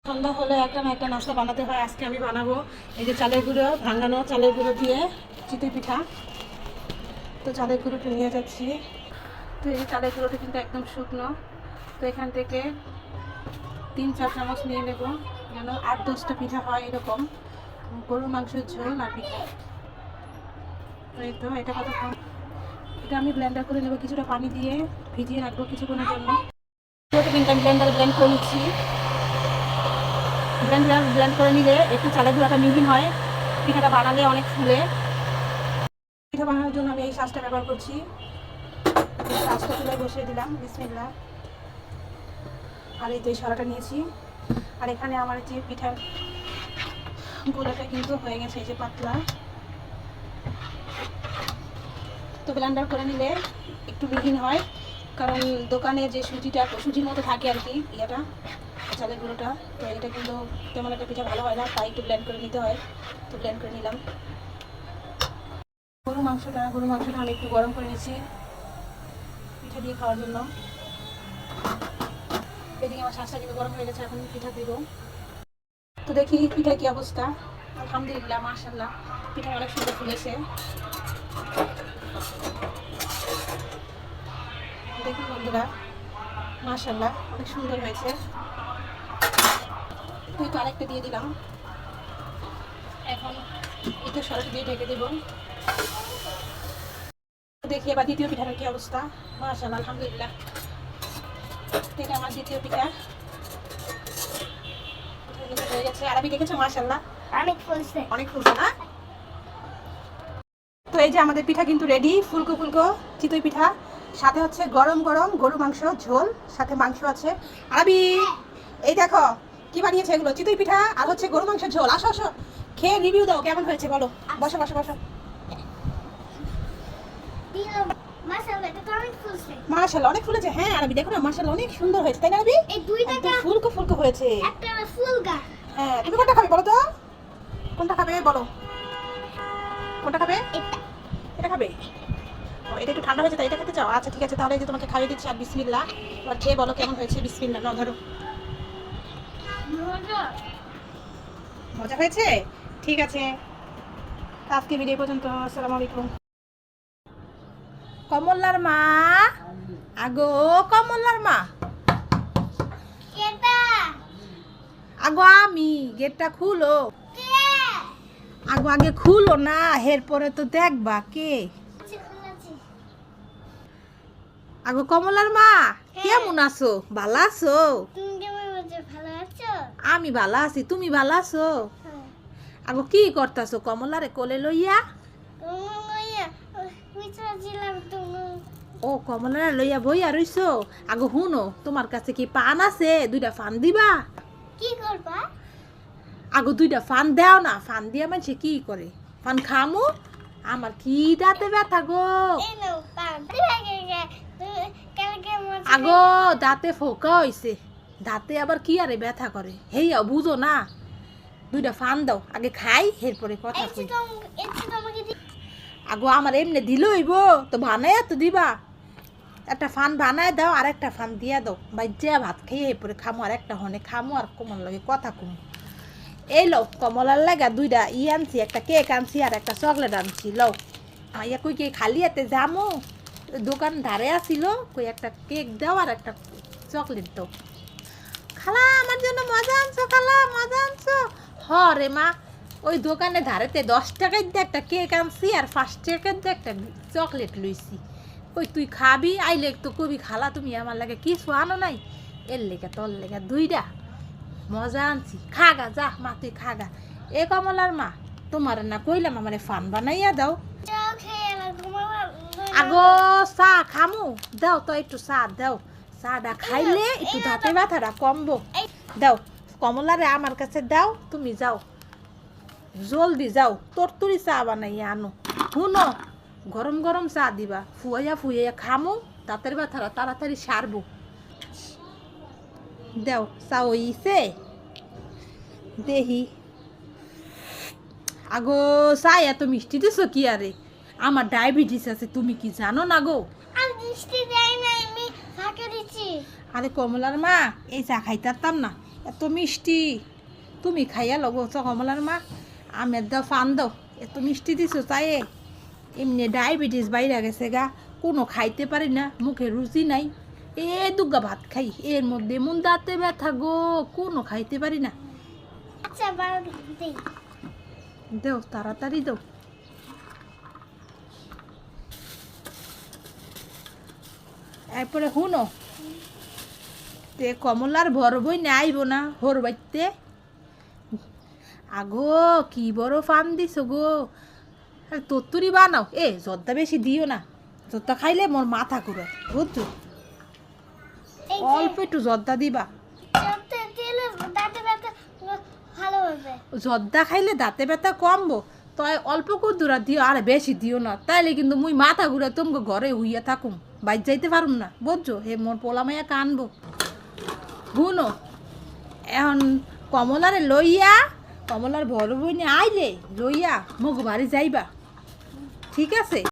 সন্ধ্যা হলে একটা না একটা নাস্তা বানাতে হয়। আজকে আমি বানাবো এই যে চালের গুঁড়ো, ভাঙানো চালের গুঁড়ো দিয়ে চিতই পিঠা। তো চালের গুঁড়োটা নিয়ে যাচ্ছি। তো এই যে চালের গুঁড়োটা কিন্তু একদম শুকনো। তো এখান থেকে 3-4 চামচ নিয়ে নেব, যেন 8-10টা পিঠা হয় এরকম। গরুর মাংসের ঝোল আর পিঠা। তো এই তো এটা কতক্ষণ, এটা আমি ব্লেন্ডার করে নেবো, কিছুটা পানি দিয়ে ভিজিয়ে রাখবো কিছুক্ষণের জন্য। কিন্তু আমি ব্লেন্ডারে ব্লেন্ড করে নিচ্ছি। ব্লেন্ড করে নিলে একটু চালের গুঁড়াটা মিহিন হয়, পিঠাটা বানালে অনেক ফুলে। পিঠা বানানোর জন্য আমি এই শাঁসটা ব্যবহার করছি। শাঁসটা চুলায় বসিয়ে দিলাম, বিসমিল্লাহ। আর এই তো এই সরাটা নিয়েছি। আর এখানে আমার যে পিঠার গোলাটা কিন্তু হয়ে গেছে, এই যে পাতলা। তো ব্লেন্ডার করে নিলে একটু মিহিন হয়, কারণ দোকানে যে সুজির মতো থাকে আর কি ইয়েটা, চালের গুঁড়োটা। তো এটা কিন্তু তেমন একটা পিঠা ভালো হয় না, তাই একটু ব্লেন্ড করে নিতে হয়। তো ব্লেন্ড করে নিলাম। গরুর মাংসটা আমি একটু গরম করে নিচ্ছি পিঠা দিয়ে খাওয়ার জন্য। এদিকে আমার শাঁসটা কিন্তু গরম হয়ে গেছে, এখন পিঠা দিব। তো দেখি পিঠা কি অবস্থা। আলহামদুলিল্লাহ, মাশাআল্লাহ, পিঠা অনেক সুন্দর ফুলেছে। দেখুন বন্ধুরা, মাশাআল্লাহ অনেক সুন্দর হয়েছে। তুই তো আরেকটা দিয়ে দিলাম। এখন এটা সরাসরি দিয়ে ঢেকে দেব। দেখি এবার দ্বিতীয় পিঠাটার কি অবস্থা। মাশাআল্লাহ, আলহামদুলিল্লাহ, এটা আমার দ্বিতীয় পিঠা হয়ে গেছে। আর আমি দেখেছো মাশাআল্লাহ অনেক ফুলছে না? তো এই যে আমাদের পিঠা কিন্তু রেডি, ফুলকো ফুলকো চিতই পিঠা। সাথে হচ্ছে গরম গরম গরু মাংস ঝোল, সাথে মাংস আছে। আরবি, এই দেখো কি বানিয়েছে, এগুলো চিতই পিঠা আর হচ্ছে গরু মাংসের ঝোল। আসো আসো, খেয়ে রিভিউ দাও কেমন হয়েছে বলো। বসো বসো বসো। মাশাআল্লাহ অনেক ফুলেছে। হ্যাঁ আরবি, দেখো না, মাশাআল্লাহ অনেক সুন্দর হয়েছে, তাই না আরবি? এই দুইটা ফুলকো ফুলকো হয়েছে। একটা ফুল গা। হ্যাঁ, তুমি কোনটা খাবে বলো তো? কোনটা খাবে বলো, কোনটা খাবে? এটা খাবে? ও, এটা একটু ঠান্ডা হয়েছে তাই এটা খেতে চাও? আচ্ছা ঠিক আছে, তাহলে এই যে তোমাকে খাইয়ে দিচ্ছি। আর বিসমিল্লাহ, এবার খেয়ে বলো কেমন হয়েছে। বিসমিল্লাহ, নাও ধরো। মজা হয়েছে? ঠিক আছে, আজকে ভিডিও পর্যন্ত। আসসালামু আলাইকুম। কমলার মা, আগো কমলার মা, কেটা আগো আমি, গেটটা খুলো। আগো আগে খুলো না, এরপরে তো দেখবা কে। আগো কমলার মা, কেমন আছো? ভালো আছো? তুমি কেমন আছো? ভালো আছো? আমি ভালো আছি, তুমি ভালো আছো? আগো কি করতাছো কমলারে কোলে লইয়া? ও, কমলারে লইয়া বইয়া রইছো। আগো হুনো, তোমার কাছে কি পান আছে? 2টা ফান দিবা? কি করবা? আগো 2টা ফান দাও না, ফান দিয়া মানুষে কি করে? ফান খামু? আমার কি দাঁতে ব্যথা গো। এই নাও পান। তুমি কালকে মজা আগো দাঁতে ফোকা হইছে, দাঁতে আবার কি আরে ব্যথা করে, হেইয়া বুঝো না। 2টা ফান দাও, আগে খাই এরপরে কথা কই। তোমাকে আগো আমার এমনি দিল হইব তো, বানায় তো দিবা। একটা ফান বানায় দাও আর একটা ফান দিয়া দাও, বাইজা ভাত খেয়ে এরপরে খামো, আর একটা হনে খামো আর কমল লাগে কথা কম। এই লও, কমলার লাগা 2টা আনছি, একটা কেক আনছি আর একটা চকলেট আনছি। লও, মাইয়া কই কে খালি হাতে যামো, দোকান ধারে আসিল, কই একটা কেক দাও আর একটা চকলেট দাও। খালা আমার জন্য মজা আনছো, খালা মজা আনছো। হ রে মা, ওই দোকানে ধারেতে 10 টাকায় দিয়ে একটা কেক আনছি আর 5 টাকায় দিয়ে একটা চকলেট লইছি। ওই তুই খাবি আইলে তো কবি খালা তুমি আমার লাগে কিছু আনো নাই, এর লেগে তোর লেগে 2টা মজা আনছি, খাগা যা মা, তুই খাগা। এ কমলার মা, তোমার না কইলাম আমার ফান বানাইয়া দাও। আগো চা খামু, দাও তো একটু চা দাও। চাটা খাইলে একটু দাঁতে ব্যথাটা কমবো। দাও কমলারে আমার কাছে দাও, তুমি যাও জলদি যাও, তরতুরি চা বানাইয়া আনো। শুনো, গরম গরম চা দিবা, ফুয়াইয়া ফুয়াইয়া খামু, দাঁতের ব্যথাটা তাড়াতাড়ি সারবো। দাও চা হইছে দেহি। আগো চা এত মিষ্টি দিছো কি আরে? আমার ডায়াবেটিস আছে, তুমি কি জানো না গো? আমি মিষ্টি দেই না, আমি ফাঁকে দিচ্ছি। আরে কমলার মা, এই চা খাইতাম না, এত মিষ্টি তুমি খাইয়া লব কমলার মা আমের দাও ফান দাও এত মিষ্টি দিছো তাই এমনি ডায়াবেটিস বাইরে গেছে গা কোনো খাইতে পারি না মুখে রুচি নাই এ দুগা ভাত খাই এর মধ্যে মন দাঁতে ব্যথা গো কোনো খাইতে পারি না আচ্ছা বারো দিই দেও তাড়াতাড়ি দাও এরপরে শুনো তে কমলার বড় বই আইব না হোর বাইতে আগো কি বড় ফান দিছ গো আর তত্তুরি বানাও এ জর্দা বেশি দিও না জর্দা খাইলে মোর মাথা ঘুরে বুঝছো এই যে অল্প একটু জর্দা দিবা চলতে দিলে দাঁতে ব্যথা ভালো হবে জর্দা খাইলে দাঁতে ব্যথা কমবো তাই অল্প কুদুরা দিও আর বেশি দিও না তাইলে কিন্তু মুই মাথা ঘুরে তোমাকে ঘরে হুইয়া থাকুম বাইর যাইতে পারুম না বুঝছো হে মোর পোলা মাইয়া কানবো শুনো এখন কমলারে লইয়া কমলার বড় বই আইলে লইয়া মুখ বাড়ি যাইবা ঠিক আছে